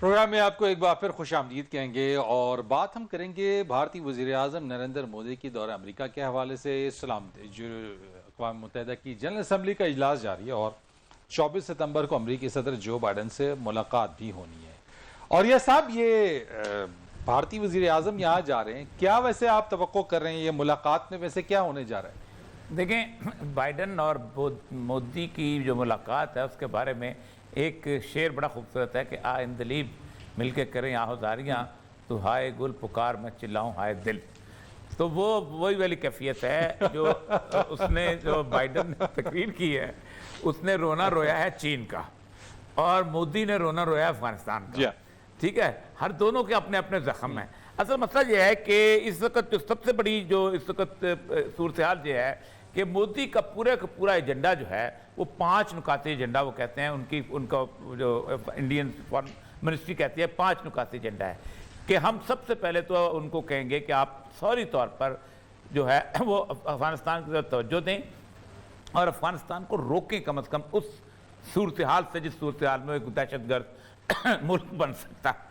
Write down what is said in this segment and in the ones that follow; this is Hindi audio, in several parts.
प्रोग्राम में आपको एक बार फिर खुश आमदीद कहेंगे और बात हम करेंगे भारतीय वज़ीर-ए-आज़म नरेंद्र मोदी की दौरे अमेरिका के हवाले से। सलामत जो अक़वाम मुत्तहिदा की जनरल असम्बली का इजलास जारी है और 24 सितंबर को अमेरिकी सदर जो बाइडन से मुलाकात भी होनी है। और यह साहब, ये भारतीय वज़ीर-ए-आज़म यहाँ जा रहे हैं, क्या वैसे आप तवक्को कर रहे हैं ये मुलाकात में वैसे क्या होने जा रहा है? देखें, बाइडन और मोदी की जो मुलाकात है उसके बारे में एक शेर बड़ा खूबसूरत है कि आ इंदलीब मिल के करें आहुजारियाँ, तो हाय गुल पुकार मैं चिल्लाऊँ हाय दिल। तो वो वही वाली कैफियत है जो उसने जो बाइडन ने तकरीर की है, उसने रोना रोया है चीन का और मोदी ने रोना रोया अफगानिस्तान का। ठीक है, हर दोनों के अपने अपने जख्म हैं। असल मसला यह है कि इस वक्त जो सबसे बड़ी जो इस वक्त सूरत हाल ये है कि मोदी का पूरा एजेंडा जो है वो 5 नुकाती एजेंडा वो कहते हैं, उनका जो इंडियन फॉरेन मिनिस्ट्री कहती है 5 नुकाती एजेंडा है कि हम सबसे पहले तो उनको कहेंगे कि आप फौरी तौर पर जो है वो अफगानिस्तान की तरफ तवज्जो दें और अफगानिस्तान को रोकें कम से कम उस सूरत हाल से जिस सूरत हाल में एक दहशतगर्द मुल्क बन सकता है।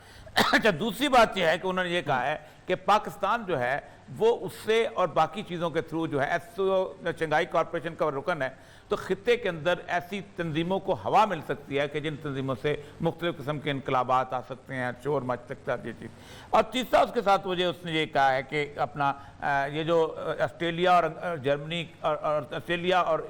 अच्छा, दूसरी बात यह है कि उन्होंने ये कहा है कि पाकिस्तान जो है वो उससे और बाकी चीज़ों के थ्रू जो है शंघाई कॉरपोरेशन का रुकन है, तो खित्ते के अंदर ऐसी तंजीमों को हवा मिल सकती है कि जिन तंजीमों से मुख्तलिफ़ किस्म के इनकलाबात आ सकते हैं, शोर मच सकता है, ये चीज़। और तीसरा उसके साथ मुझे उसने ये कहा है कि अपना ये जो ऑस्ट्रेलिया और जर्मनी और ऑस्ट्रेलिया और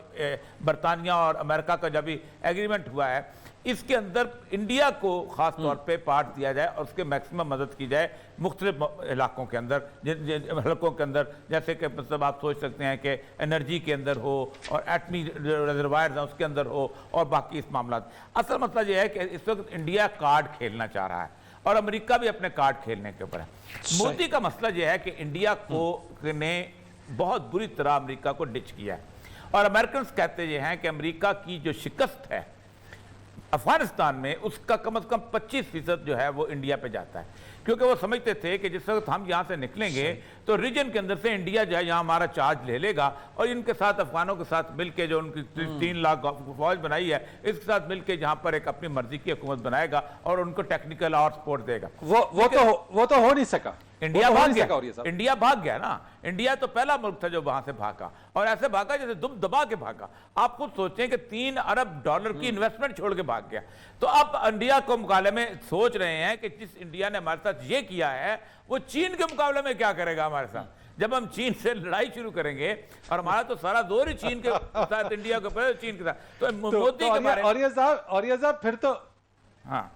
बरतानिया और अमेरिका का जब भी एग्रीमेंट हुआ है, इसके अंदर इंडिया को ख़ास तौर पे पार्ट दिया जाए और उसके मैक्सिमम मदद की जाए मुख्तलिफ इलाकों के अंदर, जिन हलकों के अंदर, जैसे कि मतलब आप सोच सकते हैं कि एनर्जी के अंदर हो और एटमी रिजर्वायर्स हैं उसके अंदर हो और बाकी इस मामला। असल मसला ये है कि इस वक्त इंडिया कार्ड खेलना चाह रहा है और अमेरिका भी अपने कार्ड खेलने के ऊपर है। मोदी का मसला यह है कि इंडिया को ने बहुत बुरी तरह अमेरिका को डिच किया है और अमेरिकन कहते ये हैं कि अमेरिका की जो शिकस्त है अफगानिस्तान में उसका कम से कम 25% जो है वो इंडिया पे जाता है, क्योंकि वो समझते थे कि जिस वक्त हम यहाँ से निकलेंगे तो रीजन के अंदर से इंडिया जो है यहाँ हमारा चार्ज ले लेगा और इनके साथ अफगानों के साथ मिलके जो उनकी 3 लाख फौज बनाई है इसके साथ मिलके जहाँ पर एक अपनी मर्जी की हुकूमत बनाएगा और उनको टेक्निकल और सपोर्ट देगा। वो तो हो नहीं सका। इंडिया भाग गया, इंडिया भाग गया ना। इंडिया तो पहला मुल्क था जो वहां से भागा और ऐसे भागा जैसे दुम दबा के भागा। आप खुद सोचें कि $3 अरब की इन्वेस्टमेंट छोड़ के भाग गया। तो अब इंडिया को मुकाबले में सोच रहे हैं कि जिस इंडिया ने हमारे साथ ये किया है वो चीन के मुकाबले में क्या करेगा हमारे साथ। जब हम चीन से लड़ाई शुरू करेंगे और हमारा तो सारा दौर ही चीन के साथ, इंडिया के ऊपर चीन के साथ, तो मोदी के बारे में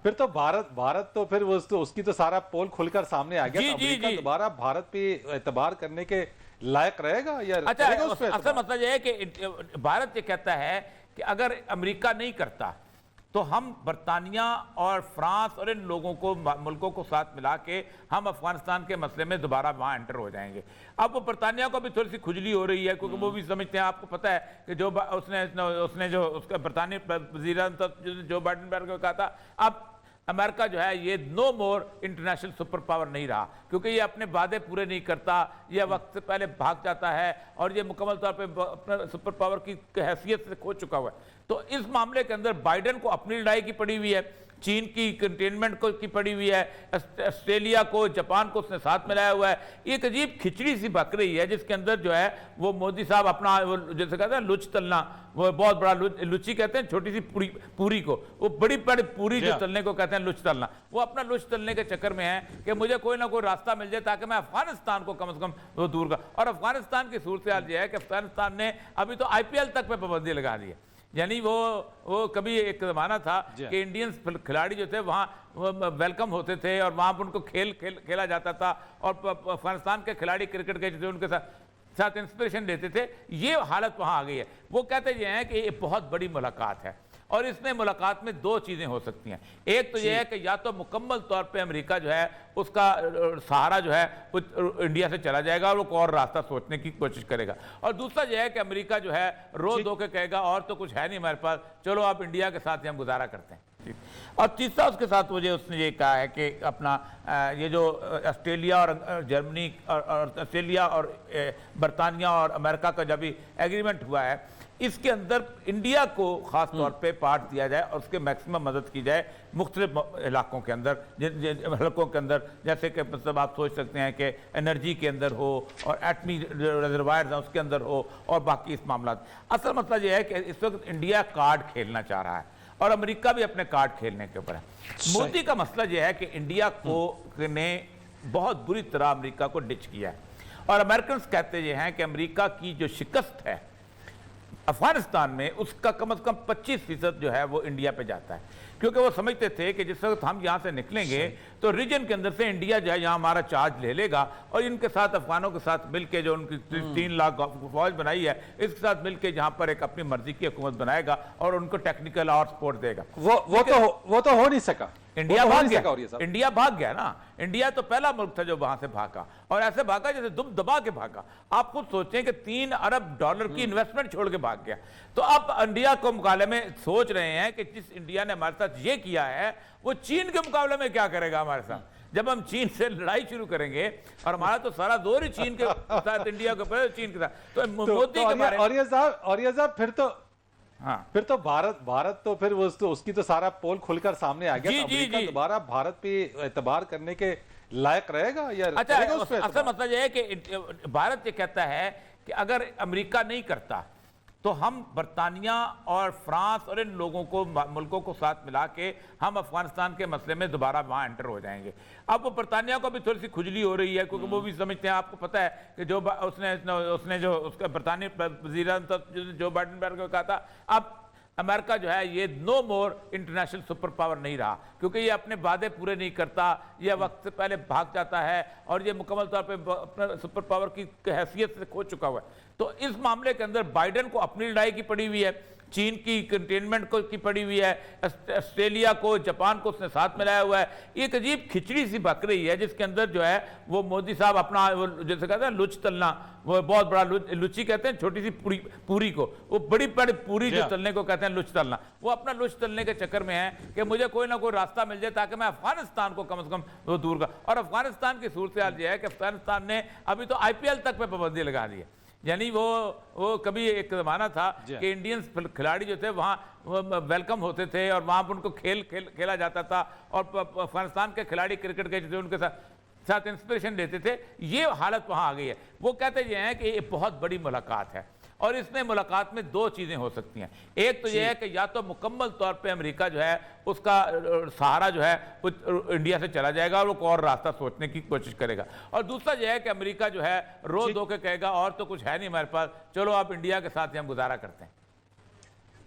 फिर तो भारत तो फिर उसकी तो सारा पोल खुलकर सामने आ गया। अमेरिका दोबारा भारत पे एतबार करने के लायक रहेगा या अच्छा, असल मतलब यह है कि भारत ये कहता है कि अगर अमेरिका नहीं करता तो हम बरतानिया और फ्रांस और इन लोगों को मुल्कों को साथ मिला के हम अफगानिस्तान के मसले में दोबारा वहाँ एंटर हो जाएंगे। अब वो बरतानिया को भी थोड़ी सी खुजली हो रही है क्योंकि वो भी समझते हैं, आपको पता है कि जो उसने जो उसका बरतानिया वज़ीर जो बाइडन को कहा था, अब अमेरिका जो है ये नो मोर इंटरनेशनल सुपर पावर नहीं रहा क्योंकि ये अपने वादे पूरे नहीं करता, ये वक्त से पहले भाग जाता है और ये मुकम्मल तौर पे अपने सुपर पावर की हैसियत से खो चुका हुआ है। तो इस मामले के अंदर बाइडन को अपनी लड़ाई की पड़ी हुई है, चीन की कंटेनमेंट को की पड़ी हुई है, ऑस्ट्रेलिया को, जापान को उसने साथ मिलाया हुआ है। एक अजीब खिचड़ी सी पक रही है जिसके अंदर जो है वो मोदी साहब अपना वो जैसे कहते हैं लुच तलना, वो बहुत बड़ा लुची कहते हैं छोटी सी पूरी को, वो बड़ी पूरी जो तलने को कहते हैं लुच तलना, वो अपना लुच तलने के चक्कर में है कि मुझे कोई ना कोई रास्ता मिल जाए ताकि मैं अफगानिस्तान को कम से कम वो दूर कर। और अफगानिस्तान की सूरत हाल यह है कि अफगानिस्तान ने अभी तो IPL तक पे पाबंदी लगा दी है। यानी वो कभी एक ज़माना था कि इंडियन खिलाड़ी जो थे वहाँ वेलकम होते थे और वहाँ पर उनको खेला जाता था और अफगानिस्तान के खिलाड़ी क्रिकेट के जो उनके साथ इंस्पिरेशन लेते थे। ये हालत वहाँ आ गई है। वो कहते ये हैं कि ये बहुत बड़ी मुलाकात है और इसमें मुलाकात में 2 चीज़ें हो सकती हैं। एक तो यह है कि या तो मुकम्मल तौर पे अमेरिका जो है उसका सहारा जो है इंडिया से चला जाएगा और वो और रास्ता सोचने की कोशिश करेगा, और दूसरा यह है कि अमेरिका जो है रो धो के कहेगा और तो कुछ है नहीं हमारे पास, चलो आप इंडिया के साथ ही हम गुजारा करते हैं। और तीसरा उसके साथ मुझे उसने ये कहा है कि अपना ये जो ऑस्ट्रेलिया और जर्मनी और ऑस्ट्रेलिया और बरतानिया और अमेरिका का जब भी एग्रीमेंट हुआ है, इसके अंदर इंडिया को ख़ास तौर पे पार्ट दिया जाए और उसके मैक्सिमम मदद की जाए मुख्तलिफ इलाकों के अंदर, जिन हलकों के अंदर, जैसे कि मतलब आप सोच सकते हैं कि एनर्जी के अंदर हो और एटमी रिजर्वायर्स हैं उसके अंदर हो और बाकी इस मामला। असल मसला ये है कि इस वक्त इंडिया कार्ड खेलना चाह रहा है और अमेरिका भी अपने कार्ड खेलने के ऊपर है। मोदी का मसला यह है कि इंडिया को ने बहुत बुरी तरह अमेरिका को डिच किया है और अमेरिकन कहते ये हैं कि अमेरिका की जो शिकस्त है अफगानिस्तान में उसका कम से कम 25% जो है वो इंडिया पे जाता है, क्योंकि वो समझते थे कि जिस वक्त हम यहाँ से निकलेंगे तो रीजन के अंदर से इंडिया जो है यहाँ हमारा चार्ज ले लेगा और इनके साथ अफगानों के साथ मिलकर जो उनकी 3 लाख फौज बनाई है इसके साथ मिलकर जहाँ पर एक अपनी मर्जी की हुकूमत बनाएगा और उनको टेक्निकल और सपोर्ट देगा। वो तो हो नहीं सका। इंडिया भाग गया, इंडिया भाग गया ना। इंडिया तो पहला मुल्क था जो वहां से भागा और ऐसे भागा जैसे दुम दबा के भागा। आप खुद सोचें कि $3 अरब की इन्वेस्टमेंट छोड़ के भाग गया। तो अब इंडिया को मुकाबले में सोच रहे हैं कि जिस इंडिया ने हमारे साथ ये किया है वो चीन के मुकाबले में क्या करेगा हमारे साथ। जब हम चीन से लड़ाई शुरू करेंगे और हमारा तो सारा जोर ही चीन के साथ, इंडिया के ऊपर, चीन के साथ। तो मोदी के बारे में और फिर तो भारत तो फिर उसकी तो सारा पोल खुलकर सामने आ गया। अमेरिका दोबारा भारत पे एतबार करने के लायक रहेगा या अच्छा असल मतलब यह है कि भारत ये कहता है कि अगर अमेरिका नहीं करता तो हम बरतानिया और फ्रांस और इन लोगों को, मुल्कों को साथ मिला के हम अफगानिस्तान के मसले में दोबारा वहां एंटर हो जाएंगे। अब वो बरतानिया को भी थोड़ी सी खुजली हो रही है क्योंकि वो भी समझते हैं, आपको पता है कि जो उसने जो उसका बरतानिया वज़ीर जो बाइडेन को कहा था, अब अमेरिका जो है ये नो मोर इंटरनेशनल सुपर पावर नहीं रहा क्योंकि ये अपने वादे पूरे नहीं करता, ये वक्त से पहले भाग जाता है और ये मुकम्मल तौर पे अपने सुपर पावर की हैसियत से खो चुका हुआ है। तो इस मामले के अंदर बाइडेन को अपनी लड़ाई की पड़ी हुई है, चीन की कंटेनमेंट को की पड़ी हुई है, ऑस्ट्रेलिया को, जापान को उसने साथ मिलाया हुआ है। एक अजीब खिचड़ी सी पक रही है जिसके अंदर जो है वो मोदी साहब अपना वो जैसे कहते हैं लुच तलना, वो बहुत बड़ा लुची कहते हैं छोटी सी पूरी को, वो बड़ी बड़ी पूरी जो तलने को कहते हैं लुच तलना, वो अपना लुच तलने के चक्कर में है कि मुझे कोई ना कोई रास्ता मिल जाए ताकि मैं अफगानिस्तान को कम से कम वो दूर कर। और अफगानिस्तान की सूरत हाल यह है कि अफगानिस्तान ने अभी तो IPL तक पे पाबंदी लगा दी है। यानी वो कभी एक ज़माना था कि इंडियंस खिलाड़ी जो थे वहाँ वेलकम होते थे और वहाँ पर उनको खेला जाता था और अफगानिस्तान के खिलाड़ी क्रिकेट के जो उनके साथ इंस्पिरेशन लेते थे। ये हालत वहाँ आ गई है। वो कहते ये हैं कि ये बहुत बड़ी मुलाकात है और इसमें मुलाकात में 2 चीज़ें हो सकती हैं। एक तो यह है कि या तो मुकम्मल तौर पे अमेरिका जो है उसका सहारा जो है इंडिया से चला जाएगा और वो और रास्ता सोचने की कोशिश करेगा, और दूसरा यह है कि अमेरिका जो है रो धो के कहेगा और तो कुछ है नहीं हमारे पास, चलो आप इंडिया के साथ ही हम गुजारा करते हैं।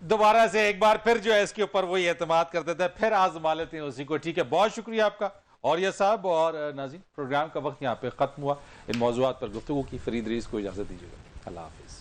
दोबारा से एक बार फिर जो है इसके ऊपर वही एतमाद करते थे, फिर आजमा लेते हैं उसी को। ठीक है, बहुत शुक्रिया आपका औरिया साहब। और नाज़रीन, प्रोग्राम का वक्त यहाँ पे खत्म हुआ। इन मौज़ूआत पर गुफ्तगू की फरीद रईस को इजाजत दीजिएगा। अल्लाह हाफिज।